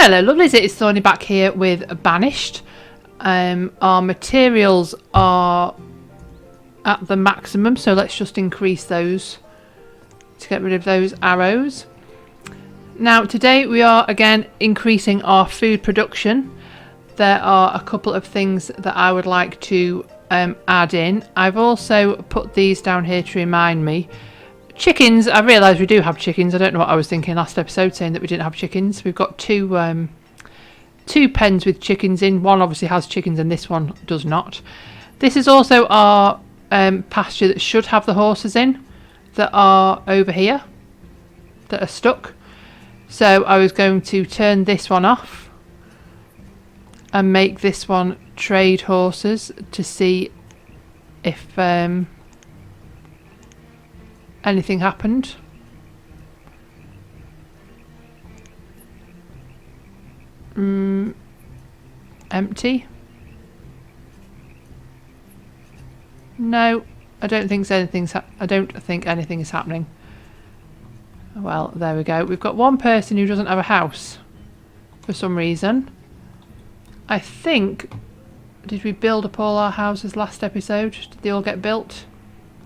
Hello lovelies, it's Thorny back here with Banished. Our materials are at the maximum, so let's just increase those to get rid of those arrows. Now today we are again increasing our food production. There are a couple of things that I would like to add in. I've also put these down here to remind me. Chickens, I realise we do have chickens. I don't know what I was thinking last episode saying that we didn't have chickens. We've got two pens with chickens in. One obviously has chickens and this one does not. This is also our pasture that should have the horses in that are over here, that are stuck. So I was going to turn this one off and make this one trade horses to see if anything happened. Empty. No, I don't think anything is happening. Well, there we go. We've got one person who doesn't have a house for some reason. I think, did we build up all our houses last episode? Did they all get built?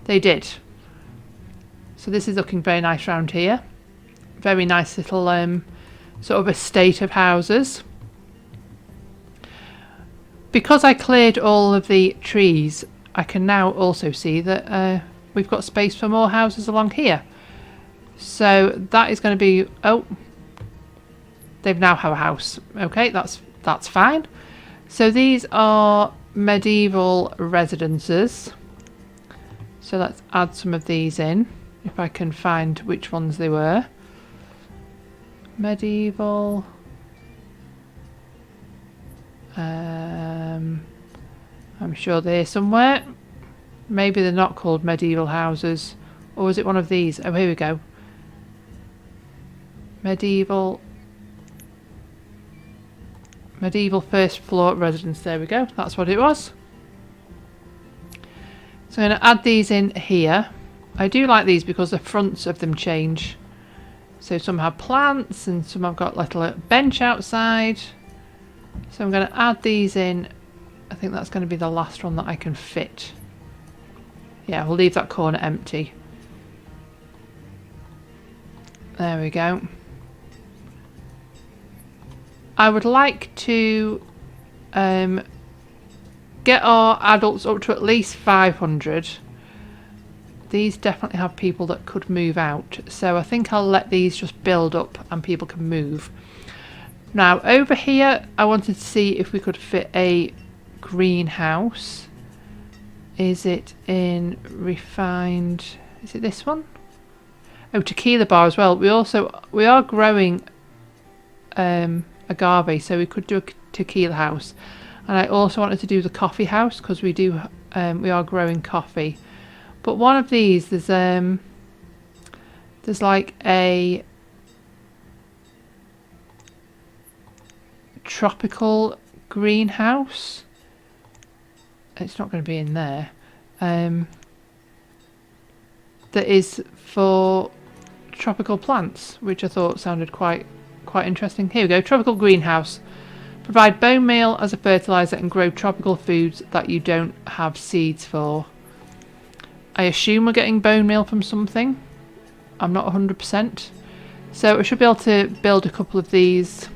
They did. So this is looking very nice round here. Very nice little sort of estate of houses. Because I cleared all of the trees, I can now also see that we've got space for more houses along here. So that is going to be... Oh, they now have a house. Okay, that's fine. So these are medieval residences. So let's add some of these in. If I can find which ones they were. Medieval. I'm sure they're somewhere. Maybe they're not called medieval houses. Or is it one of these? Oh, here we go. Medieval first floor residence. There we go. That's what it was. So I'm going to add these in here. I do like these because the fronts of them change. So some have plants and some have got like a little bench outside. So I'm going to add these in. I think that's going to be the last one that I can fit. Yeah, we'll leave that corner empty. There we go. I would like to get our adults up to at least 500. These definitely have people that could move out. So I think I'll let these just build up and people can move. Now over here, I wanted to see if we could fit a greenhouse. Is it in refined? Is it this one? Oh, tequila bar as well. We are growing agave, so we could do a tequila house. And I also wanted to do the coffee house because we are growing coffee. But one of these, there's like a tropical greenhouse. It's not going to be in there. That is for tropical plants, which I thought sounded quite interesting. Here we go. Tropical greenhouse. Provide bone meal as a fertilizer and grow tropical foods that you don't have seeds for. I assume we're getting bone meal from something. I'm not 100%. So I should be able to build a couple of these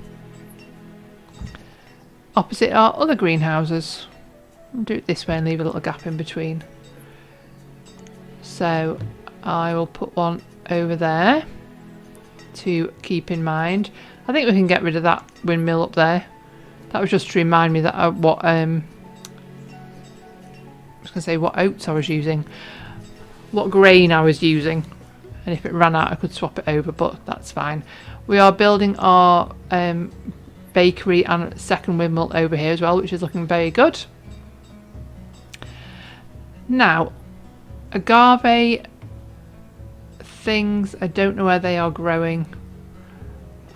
opposite our other greenhouses. I'll do it this way and leave a little gap in between. So I will put one over there to keep in mind. I think we can get rid of that windmill up there. That was just to remind me that I was going to say what oats I was using. What grain I was using, and if it ran out I could swap it over, but that's fine. We are building our bakery and second windmill over here as well, which is looking very good. Now agave things, I don't know where they are growing.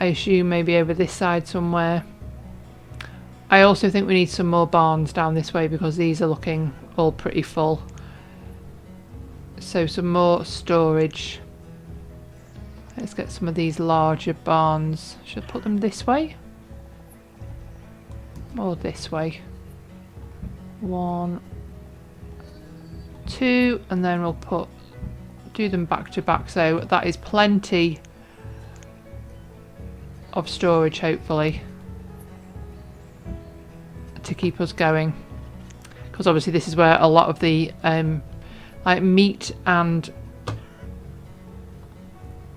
I assume maybe over this side somewhere. I also think we need some more barns down this way because these are looking all pretty full. So some more storage. Let's get some of these larger barns. Should I put them this way? or this way. 1, 2, and then we'll do them back to back, so that is plenty of storage, hopefully, to keep us going, because obviously this is where a lot of the like meat and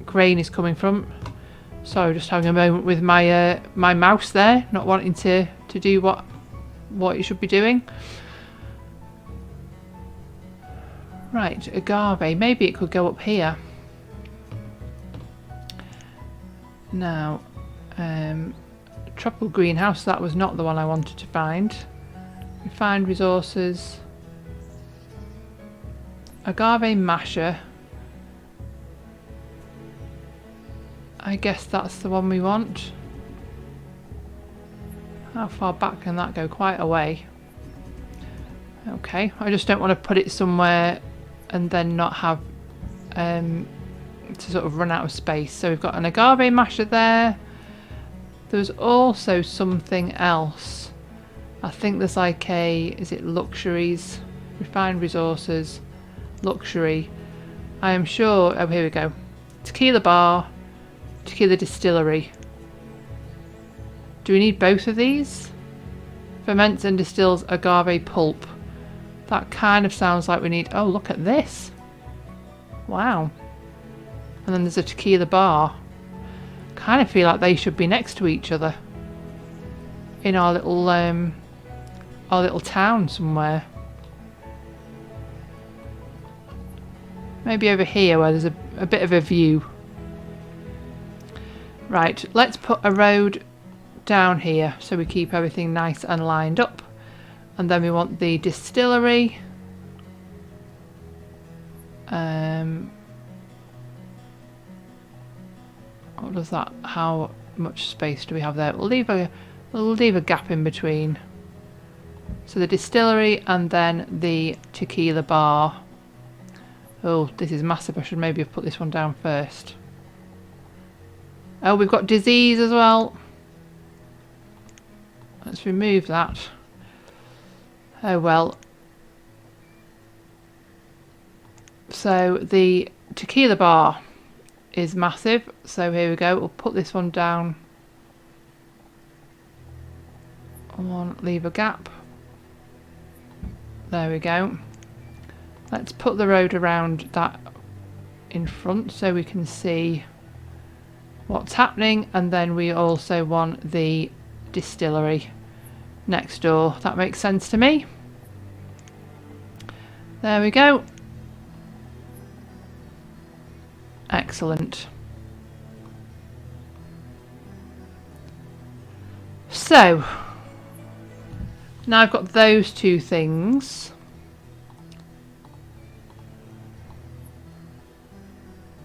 grain is coming from. Sorry, just having a moment with my my mouse there, not wanting to do what it should be doing. Right, agave. Maybe it could go up here. Now, tropical greenhouse. That was not the one I wanted to find. Refined resources. Agave Masher. I guess that's the one we want. How far back can that go? Quite a way. Okay, I just don't want to put it somewhere and then not have to sort of run out of space. So we've got an agave masher there. There's also something else. I think there's like is it luxuries? Refined resources, luxury. I am sure, oh here we go. Tequila bar, tequila distillery. Do we need both of these? Ferments and distills agave pulp. That kind of sounds like we need... Oh, look at this. Wow. And then there's a tequila bar. Kind of feel like they should be next to each other. In our little town somewhere. Maybe over here where there's a bit of a view. Right, let's put a road down here so we keep everything nice and lined up. And then we want the distillery. What does that? How much space do we have there? We'll leave a gap in between. So the distillery and then the tequila bar. Oh, this is massive. I should maybe have put this one down first. Oh, we've got disease as well. Let's remove that. Oh well. So the tequila bar is massive. So here we go. We'll put this one down. Leave a gap. There we go. Let's put the road around that in front so we can see what's happening, and then we also want the distillery next door. That makes sense to me. There we go. Excellent. So now I've got those two things.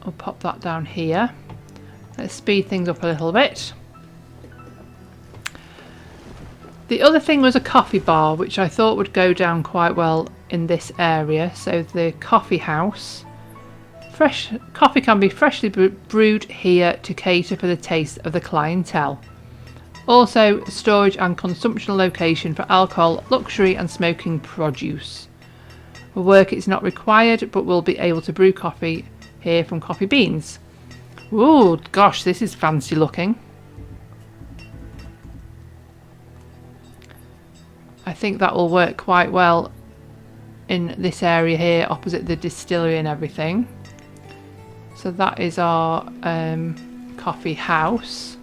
I'll pop that down here. Let's speed things up a little bit. The other thing was a coffee bar, which I thought would go down quite well in this area. So the coffee house. Fresh coffee can be freshly brewed here to cater for the taste of the clientele. Also, storage and consumption location for alcohol, luxury and smoking produce. For work it's not required, but we'll be able to brew coffee here from coffee beans. Ooh, gosh, this is fancy looking. I think that will work quite well in this area here, opposite the distillery and everything. So that is our coffee house.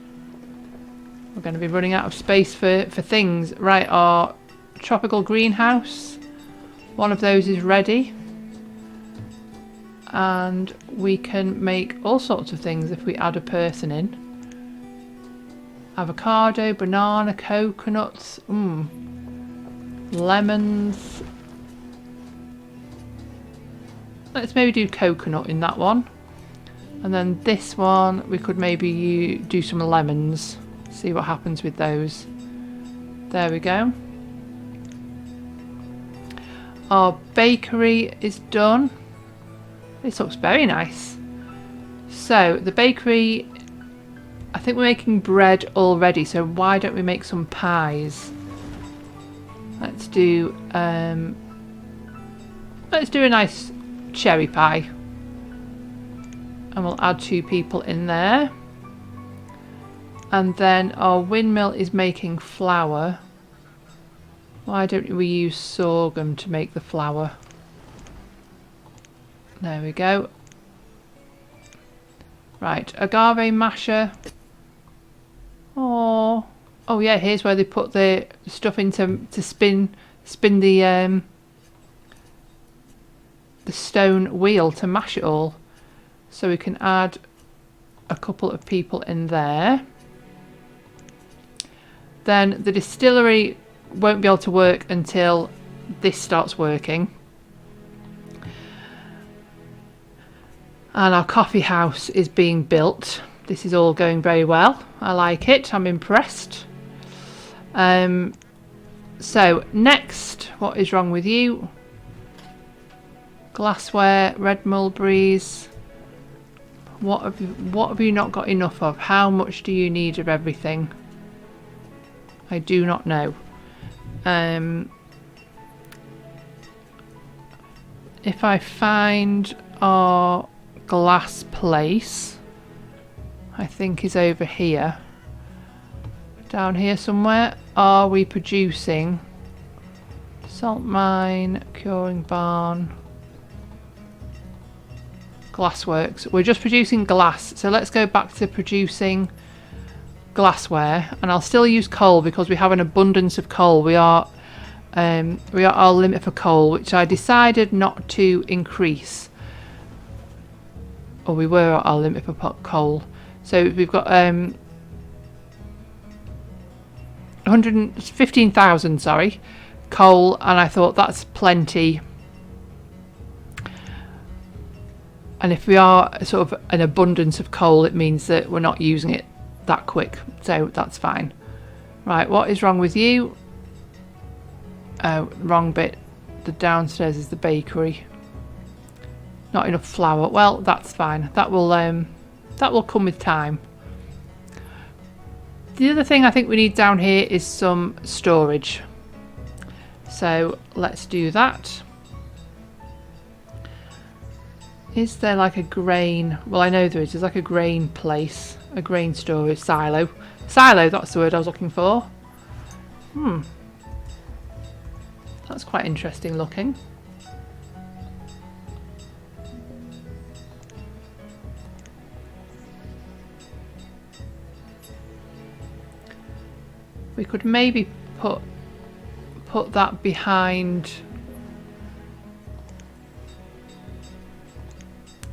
We're going to be running out of space for things. Right, our tropical greenhouse. One of those is ready. And we can make all sorts of things if we add a person in. Avocado, banana, coconuts, lemons. Let's maybe do coconut in that one. And then this one, we could maybe do some lemons. See what happens with those. There we go. Our bakery is done. This looks very nice. So the bakery, I think we're making bread already, so why don't we make some pies? Let's do a nice cherry pie. And we'll add 2 people in there. And then our windmill is making flour. Why don't we use sorghum to make the flour? There we go. Right, Agave Masher. Oh yeah, here's where they put the stuff in to spin the stone wheel to mash it all. So we can add a couple of people in there. Then the distillery won't be able to work until this starts working. And our coffee house is being built. This is all going very well. I like it. I'm impressed. So next, what is wrong with you? Glassware, red mulberries. What have you not got enough of? How much do you need of everything? I do not know. If I find our glass place, I think is over here. Down here somewhere. Are we producing salt mine, curing barn, glassworks? We're just producing glass, so let's go back to producing glassware, and I'll still use coal because we have an abundance of coal. We are our limit for coal, which I decided not to increase. Or we were at our limit for coal. So we've got 115,000, sorry, coal, and I thought that's plenty. And if we are sort of an abundance of coal, it means that we're not using it that quick, so that's fine. Right, what is wrong with you? Oh, wrong bit. The downstairs is the bakery. Not enough flour. Well, that's fine. That will come with time. The other thing I think we need down here is some storage. So let's do that. Is there like a grain? Well, I know there is. There's like a grain place, a grain storage silo. Silo, that's the word I was looking for. That's quite interesting looking. We could maybe put that behind.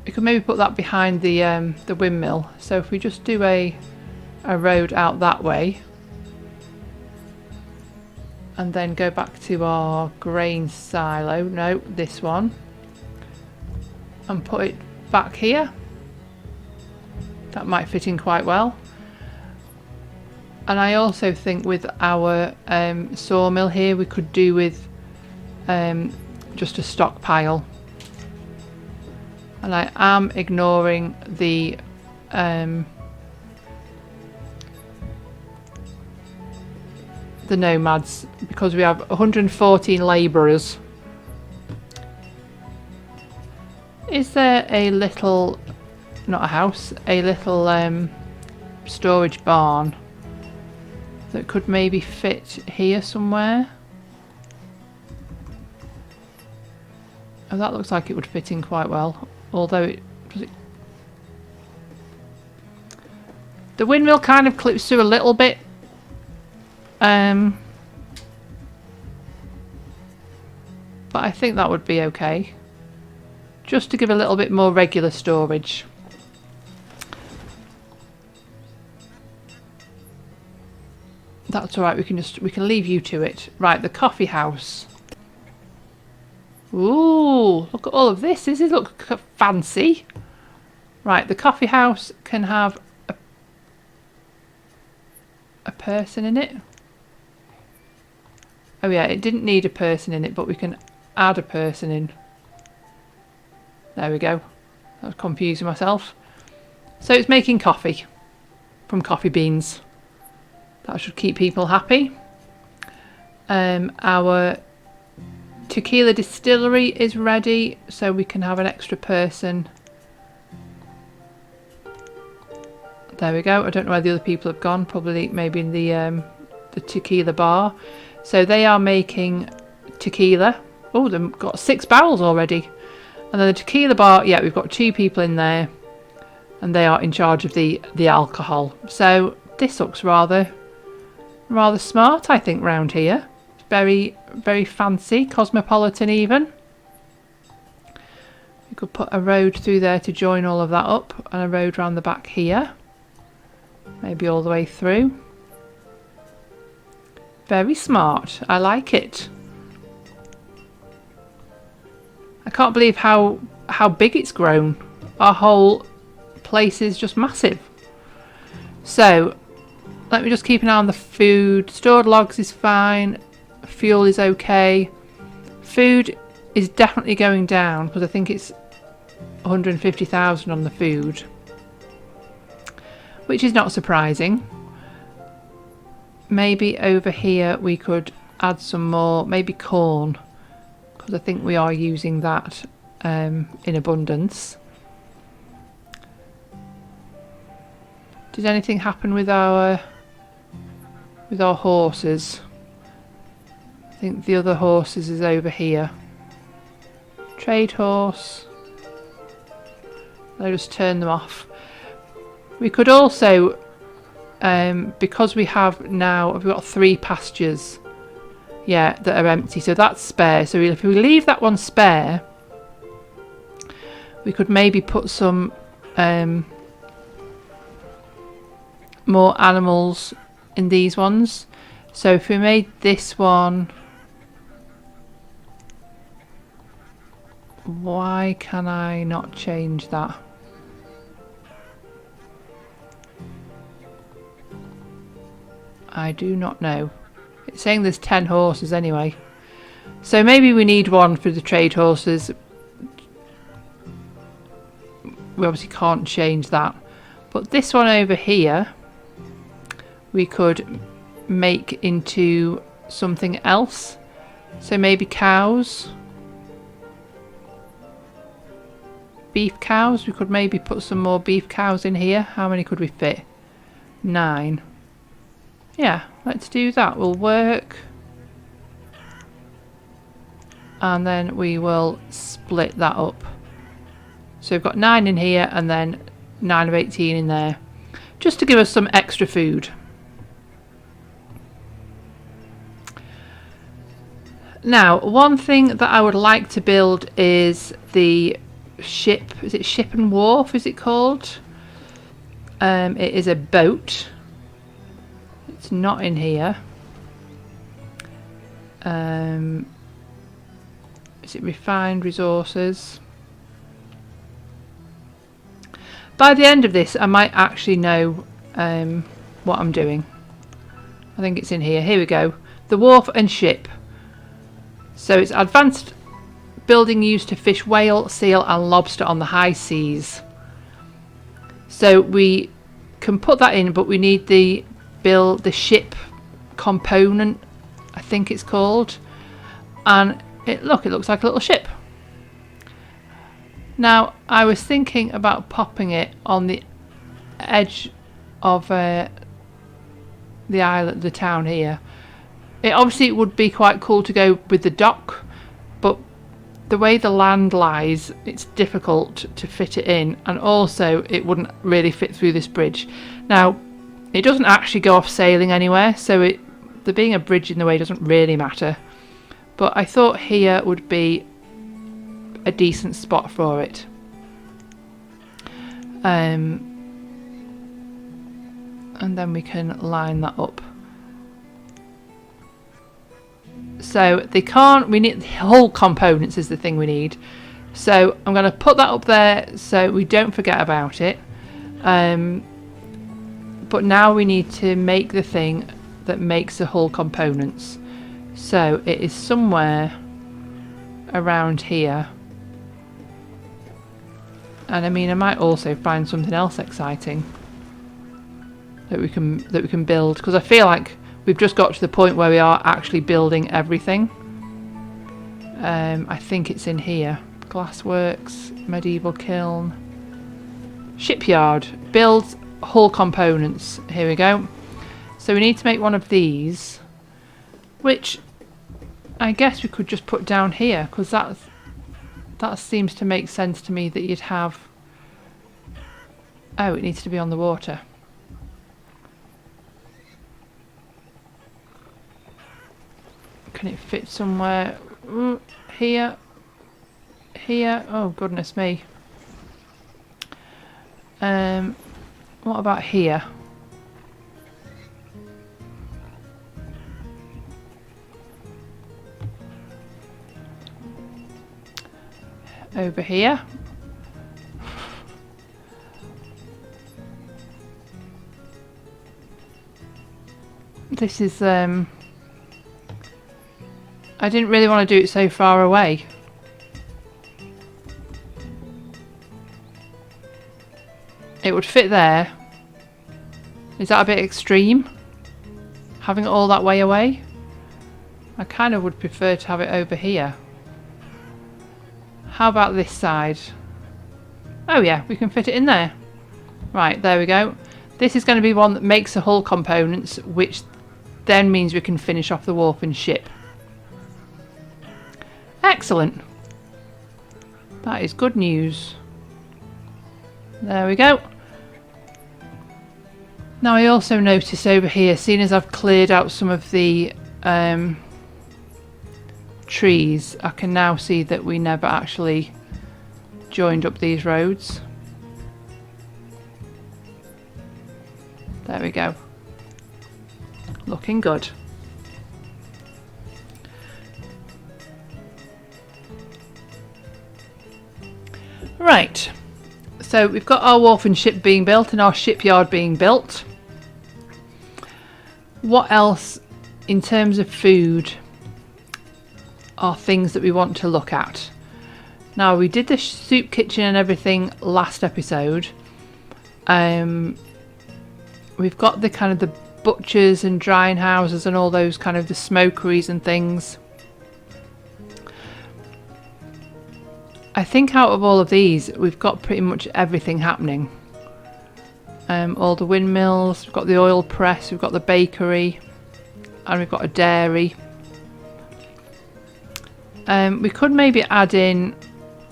We could maybe put that behind the windmill. So if we just do a road out that way, and then go back to our grain silo. No, this one, and put it back here. That might fit in quite well. And I also think with our sawmill here, we could do with just a stockpile. And I am ignoring the nomads because we have 114 labourers. Is there a little, not a house, a little storage barn that could maybe fit here somewhere? Oh, that looks like it would fit in quite well. Although the windmill kind of clips through a little bit. But I think that would be okay. Just to give a little bit more regular storage. That's alright, we can leave you to it. Right, the coffee house. Ooh, look at all of this. This is look fancy. Right, the coffee house can have a person in it. Oh yeah, it didn't need a person in it, but we can add a person in. There we go. I was confusing myself. So it's making coffee from coffee beans. That should keep people happy. Our tequila distillery is ready, so we can have an extra person. There we go. I don't know where the other people have gone. Probably maybe in the tequila bar. So they are making tequila. Oh, they've got 6 barrels already. And then the tequila bar, yeah, we've got 2 people in there. And they are in charge of the alcohol. So this looks rather smart, I think, round here. It's very, very fancy, cosmopolitan even. We could put a road through there to join all of that up, and a road round the back here. Maybe all the way through. Very smart. I like it. I can't believe how big it's grown. Our whole place is just massive. So let me just keep an eye on the food. Stored logs is fine. Fuel is okay. Food is definitely going down because I think it's 150,000 on the food, which is not surprising. Maybe over here we could add some more, maybe corn, because I think we are using that in abundance. Did anything happen with our horses? I think the other horses is over here. Trade horse. I'll just turn them off. We could also, because we have now, we've got 3 pastures, yeah, that are empty, so that's spare. So if we leave that one spare, we could maybe put some more animals in these ones. So if we made this one, why can I not change that? I do not know. It's saying there's 10 horses anyway. So maybe we need one for the trade horses. We obviously can't change that. But this one over here, we could make into something else. So maybe cows. Beef cows. We could maybe put some more beef cows in here. How many could we fit? 9. Yeah, let's do that. We'll work. And then we will split that up. So we've got 9 in here and then 9 of 18 in there. Just to give us some extra food. Now, one thing that I would like to build is the ship. Is it Ship and Wharf, is it called? It is a boat. It's not in here. Is it refined resources? By the end of this, I might actually know what I'm doing. I think it's in here. Here we go. The Wharf and Ship. So it's advanced building used to fish whale, seal and lobster on the high seas. So we can put that in, but we need the ship component, I think it's called. And it looks like a little ship. Now I was thinking about popping it on the edge of the island, the town here. It would be quite cool to go with the dock, but the way the land lies, it's difficult to fit it in, and also it wouldn't really fit through this bridge. Now, it doesn't actually go off sailing anywhere, so there being a bridge in the way doesn't really matter. But I thought here would be a decent spot for it. And then we can line that up. So we need the whole components is the thing we need. So I'm going to put that up there so we don't forget about it. But now we need to make the thing that makes the hull components. So it is somewhere around here. And I mean, I might also find something else exciting that we can build, because I feel like we've just got to the point where we are actually building everything. I think it's in here. Glassworks, medieval kiln, shipyard, builds hull components. Here we go. So we need to make one of these, which I guess we could just put down here, because that seems to make sense to me that you'd have... Oh, it needs to be on the water. Can it fit somewhere? Here? Here? Oh, goodness me. What about here? Over here? This is, I didn't really want to do it so far away. It would fit there. Is that a bit extreme? Having it all that way away? I kind of would prefer to have it over here. How about this side? Oh yeah, we can fit it in there. Right, there we go. This is going to be one that makes the hull components, which then means we can finish off the wharf and ship. Excellent. That is good news. There we go. Now I also noticed over here, seeing as I've cleared out some of the trees, I can now see that we never actually joined up these roads. There we go. Looking good. Right. So we've got our wharf and ship being built and our shipyard being built. What else in terms of food are things that we want to look at? Now, we did the soup kitchen and everything last episode. We've got the kind of the butchers and drying houses and all those kind of the smokeries and things. I think out of all of these, we've got pretty much everything happening. All the windmills, we've got the oil press, we've got the bakery, and we've got a dairy. We could maybe add in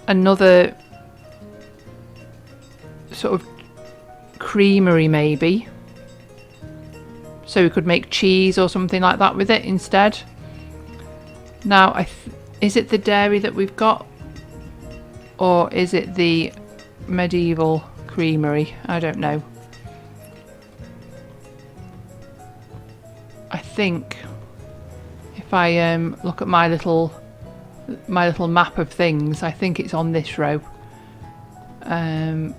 another sort of creamery maybe. So we could make cheese or something like that with it instead. Now, is it the dairy that we've got? Or is it the medieval creamery? I don't know. I think if I look at my little map of things, I think it's on this row. Oh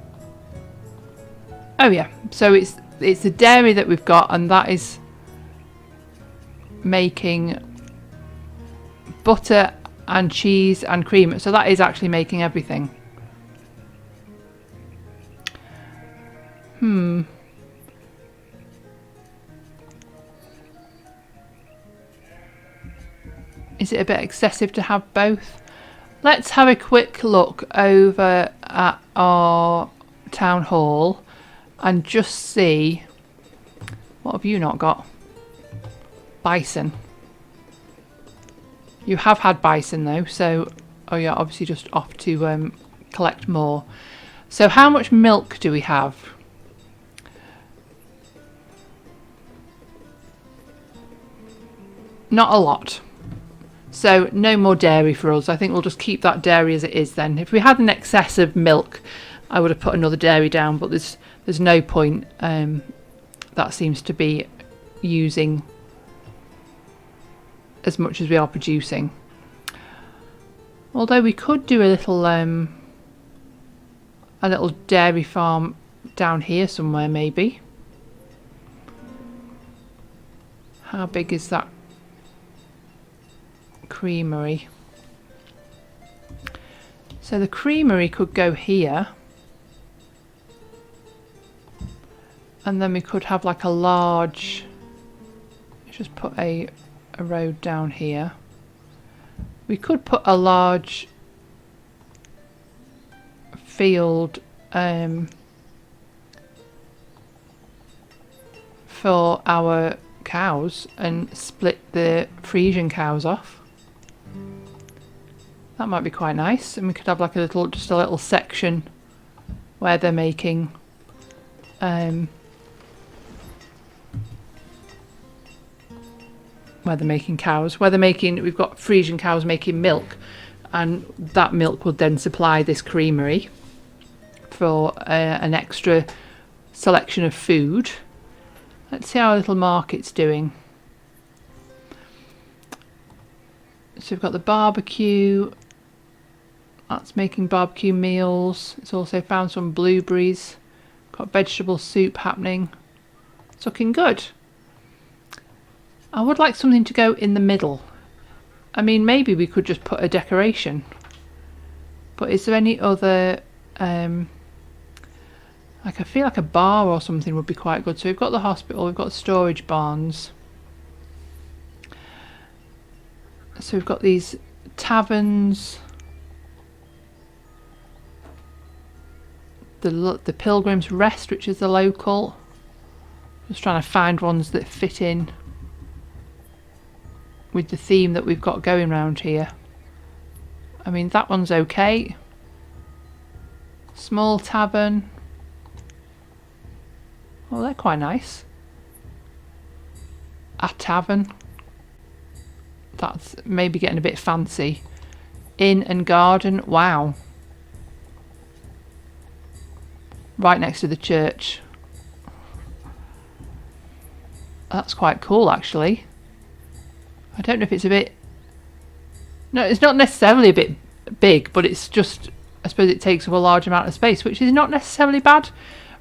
yeah, so it's the dairy that we've got, and that is making butter and cheese and cream. So that is actually making everything. Is it a bit excessive to have both? Let's have a quick look over at our town hall and just see. What have you not got? Bison. You have had bison though, so oh yeah, obviously just off to collect more. So how much milk do we have? Not a lot. So no more dairy for us. I think we'll just keep that dairy as it is then. If we had an excess of milk, I would have put another dairy down, but there's no point. That seems to be using as much as we are producing. Although we could do a little dairy farm down here somewhere maybe. How big is that creamery? So the creamery could go here, and then we could have like a large, just put a road down here. We could put a large field for our cows and split the Frisian cows off. That might be quite nice, and we could have like a little, just a little section where they're making cows, where they're making, we've got Frisian cows making milk, and that milk would then supply this creamery for an extra selection of food. Let's see how our little market's doing. So we've got the barbecue. That's making barbecue meals. It's also found some blueberries. Got vegetable soup happening. It's looking good. I would like something to go in the middle. I mean, maybe we could just put a decoration. But is there any other... like, I feel like a bar or something would be quite good. So we've got the hospital, we've got the storage barns. So we've got these taverns. The Pilgrim's Rest, which is the local. Just trying to find ones that fit in with the theme that we've got going around here. I mean, that one's okay. Small tavern. Well, they're quite nice. A tavern. That's maybe getting a bit fancy. Inn and garden. Wow. Right next to the church. That's quite cool, actually. I don't know if it's a bit... No, it's not necessarily a bit big, but it's just... I suppose it takes up a large amount of space, which is not necessarily bad.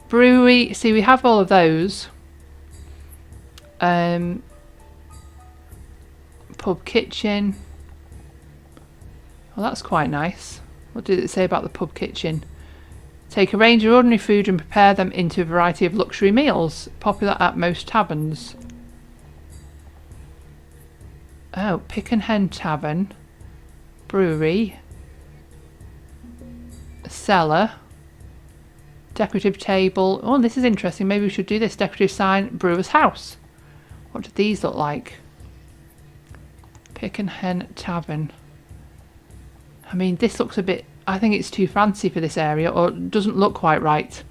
Brewery. See, we have all of those. Pub kitchen. Well, that's quite nice. What did it say about the pub kitchen? Take a range of ordinary food and prepare them into a variety of luxury meals, popular at most taverns. Oh, Pick and Hen Tavern, brewery, cellar, decorative table. Oh, this is interesting. Maybe we should do this. Decorative sign, brewer's house. What do these look like? Pick and Hen Tavern. I mean, this looks a bit... I think it's too fancy for this area, or it doesn't look quite right.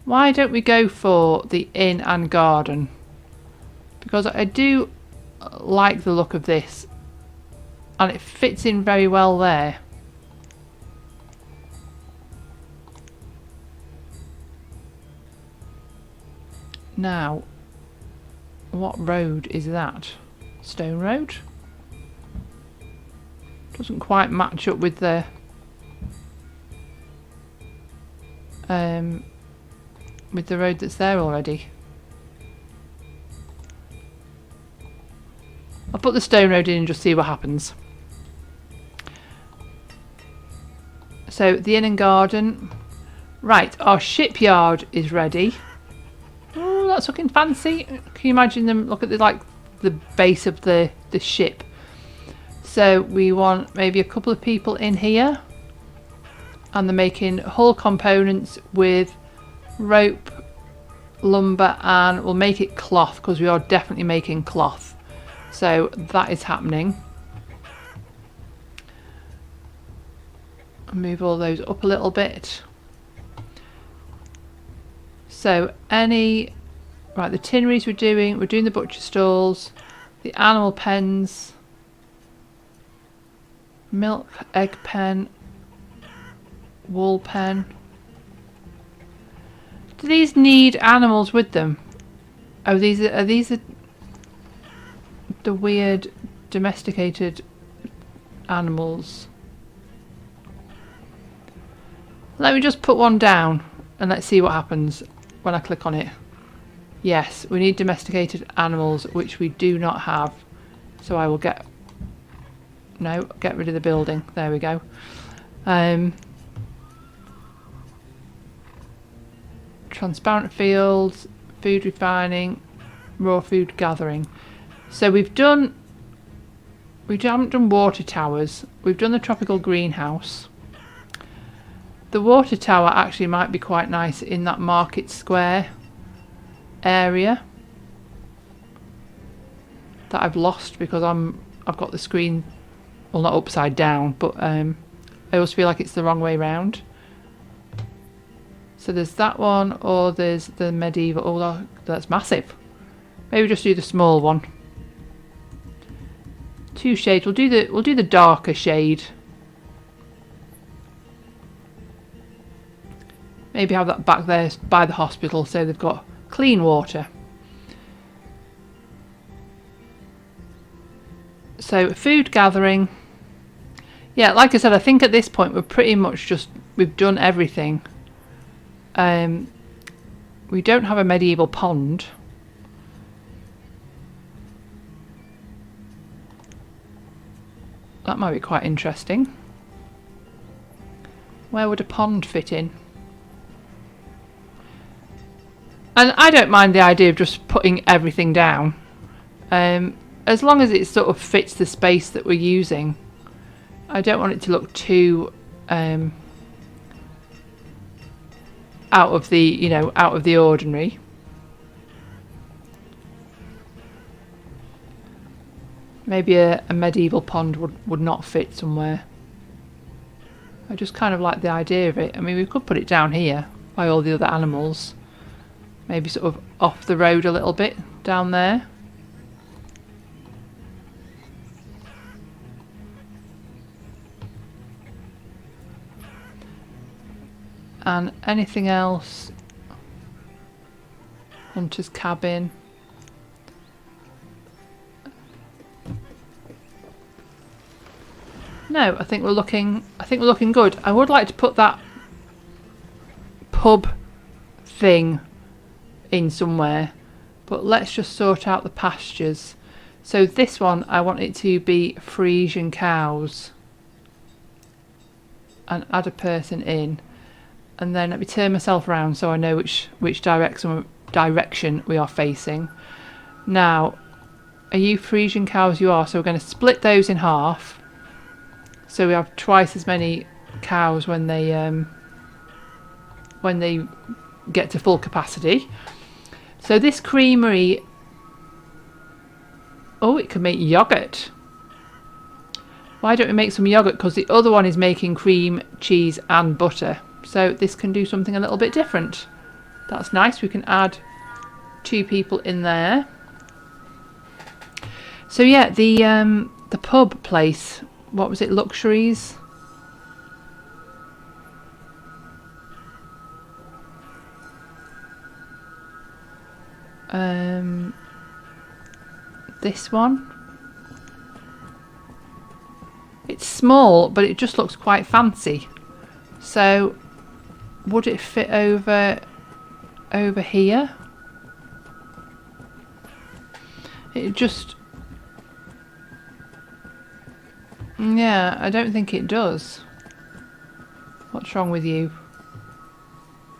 Why don't we go for the inn and garden? Because I do like the look of this, and it fits in very well there. Now, what road is that? Stone Road? Doesn't quite match up with the road that's there already. I'll put the stone road in and just see what happens. So the inn and garden. Right, our shipyard is ready. Oh, that's looking fancy. Can you imagine them? Look at the base of the ship. So we want maybe a couple of people in here, and they're making hull components with rope, lumber, and we'll make it cloth because we are definitely making cloth. So that is happening. Move all those up a little bit. So the tinneries we're doing the butcher stalls, the animal pens, milk, egg pen, wool pen. Do these need animals with them? Oh, are these the weird domesticated animals? Let me just put one down and let's see what happens when I click on it. Yes, we need domesticated animals, which we do not have. So I will get rid of the building. There we go. Transparent fields, food refining, Raw food gathering. So we haven't done water towers. We've done the tropical greenhouse. The water tower actually might be quite nice in that market square area that I've lost because I've got the screen, well, not upside down, but I always feel like it's the wrong way round. So there's that one, or there's the medieval. Oh, that's massive. Maybe just do the small one. 2 shades. We'll do the darker shade. Maybe have that back there by the hospital so they've got clean water. So food gathering. Yeah, like I said, I think at this point we're pretty much we've done everything. We don't have a medieval pond. That might be quite interesting. Where would a pond fit in? And I don't mind the idea of just putting everything down. As long as it sort of fits the space that we're using. I don't want it to look too out of the ordinary. Maybe a medieval pond would not fit somewhere. I just kind of like the idea of it. I mean, we could put it down here by all the other animals. Maybe sort of off the road a little bit down there. And anything else? Hunter's cabin. No, I think we're looking good. I would like to put that pub thing in somewhere, but let's just sort out the pastures. So this one, I want it to be Frisian cows, and add a person in, and then let me turn myself around so I know which direction we are facing. Now, are you Frisian cows? You are. So we're going to split those in half. So we have twice as many cows when they get to full capacity. So this creamery, oh, it can make yogurt. Why don't we make some yogurt? Because the other one is making cream, cheese and butter. So this can do something a little bit different. That's nice. We can add 2 people in there. So yeah, the pub place. What was it? Luxuries. This one. It's small, but it just looks quite fancy. So, would it fit over here? It just... Yeah, I don't think it does. What's wrong with you?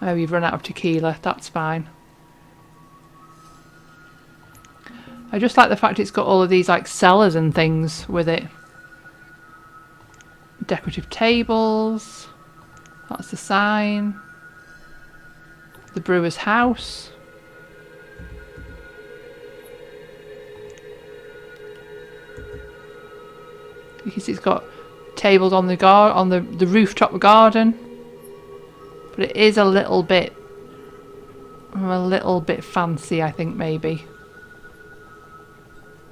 Oh, you've run out of tequila. That's fine. I just like the fact it's got all of these like cellars and things with it. Decorative tables. That's the sign. The brewer's house. You can see it's got tables on the rooftop garden. But it is a little bit fancy, I think, maybe.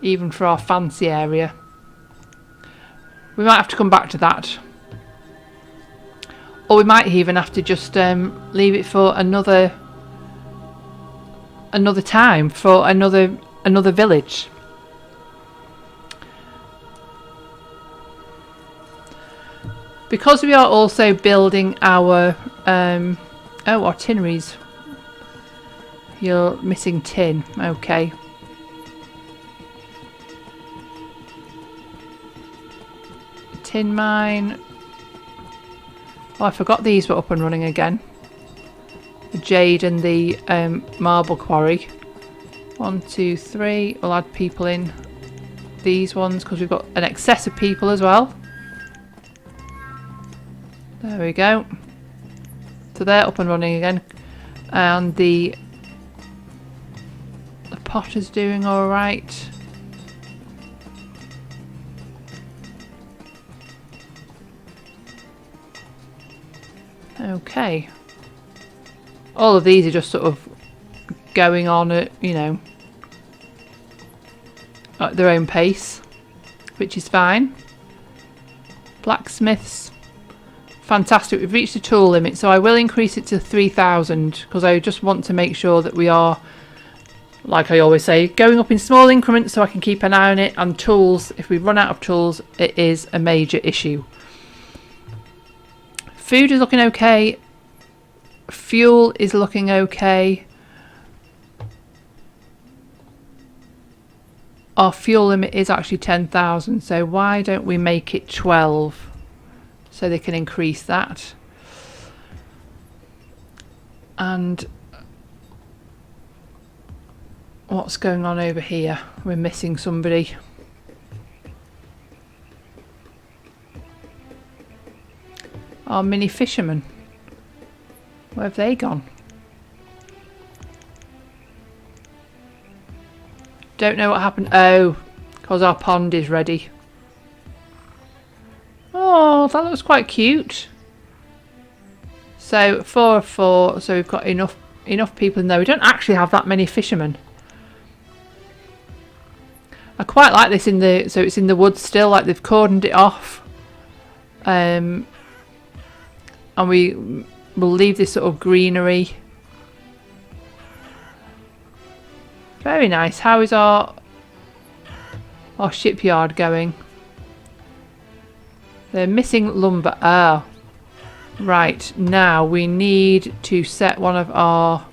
Even for our fancy area. We might have to come back to that. Or we might even have to just leave it for another time, for another village. Because we are also building our our tinneries. You're missing tin, okay. Tin mine. Oh, I forgot these were up and running again. The jade and the marble quarry. 1, 2, 3. We'll add people in these ones because we've got an excess of people as well. There we go. So they're up and running again. And the potter's doing alright. Okay. All of these are just sort of going on at, you know, at their own pace, which is fine. Blacksmiths. Fantastic. We've reached the tool limit, so I will increase it to 3,000 because I just want to make sure that we are, like I always say, going up in small increments so I can keep an eye on it. And tools, if we run out of tools, it is a major issue. Food is looking okay. Fuel is looking okay. Our fuel limit is actually 10,000, so why don't we make it 12 so they can increase that. And what's going on over here? We're missing somebody. Our mini fishermen. Where have they gone? Don't know what happened. Oh, because our pond is ready. Oh, that looks quite cute. So 4 of 4. So we've got enough people in there. We don't actually have that many fishermen. I quite like this in the, so it's in the woods still, like they've cordoned it off. And we will leave this sort of greenery. Very nice. How is our shipyard going? They're missing lumber. Ah, right. Now we need to set one of our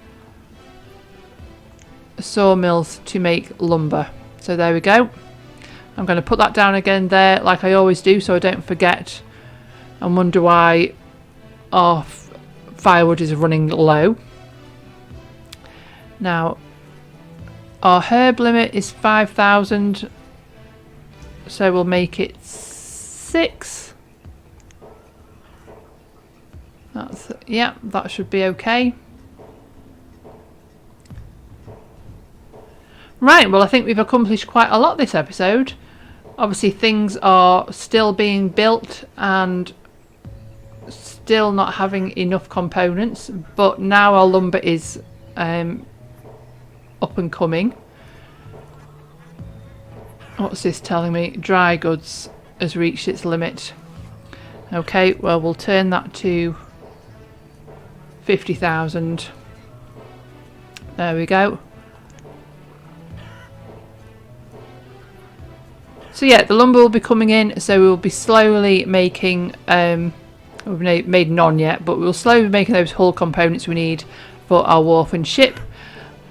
sawmills to make lumber. So there we go. I'm going to put that down again there like I always do so I don't forget and wonder why our firewood is running low. Now our herb limit is 5,000, so we'll make it 6. That's, yeah, that should be okay. Right, well I think we've accomplished quite a lot this episode. Obviously things are still being built and still not having enough components, but now our lumber is up and coming. What's this telling me? Dry goods has reached its limit. Okay, well we'll turn that to 50,000. There we go. So yeah, the lumber will be coming in, so we'll be slowly making, we've made none yet, but we'll slowly be making those hull components we need for our wharf and ship.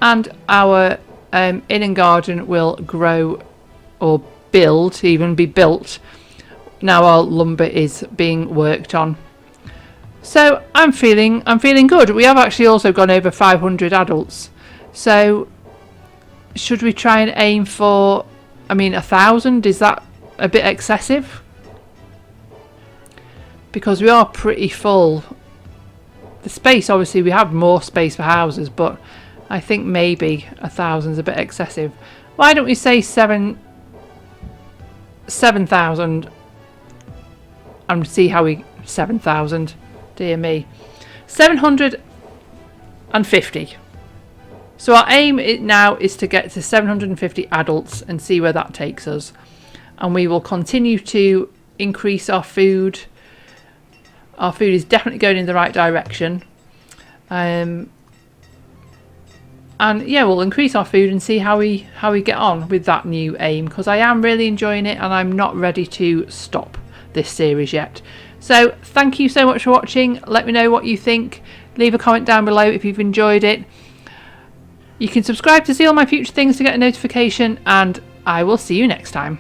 And our inn and garden will grow or build, even be built. Now our lumber is being worked on. So I'm feeling good. We have actually also gone over 500 adults. So should we try and aim for, I mean, 1,000? Is that a bit excessive? Because we are pretty full. The space, obviously, we have more space for houses, but I think maybe 1,000 is a bit excessive. Why don't we say 7,000 and see how we 7,000? Dear me, 750. So our aim now is to get to 750 adults and see where that takes us. And we will continue to increase our food. Our food is definitely going in the right direction. And yeah, we'll increase our food and see how we get on with that new aim, because I am really enjoying it and I'm not ready to stop this series yet. So thank you so much for watching. Let me know what you think. Leave a comment down below if you've enjoyed it. You can subscribe to see all my future things to get a notification, and I will see you next time.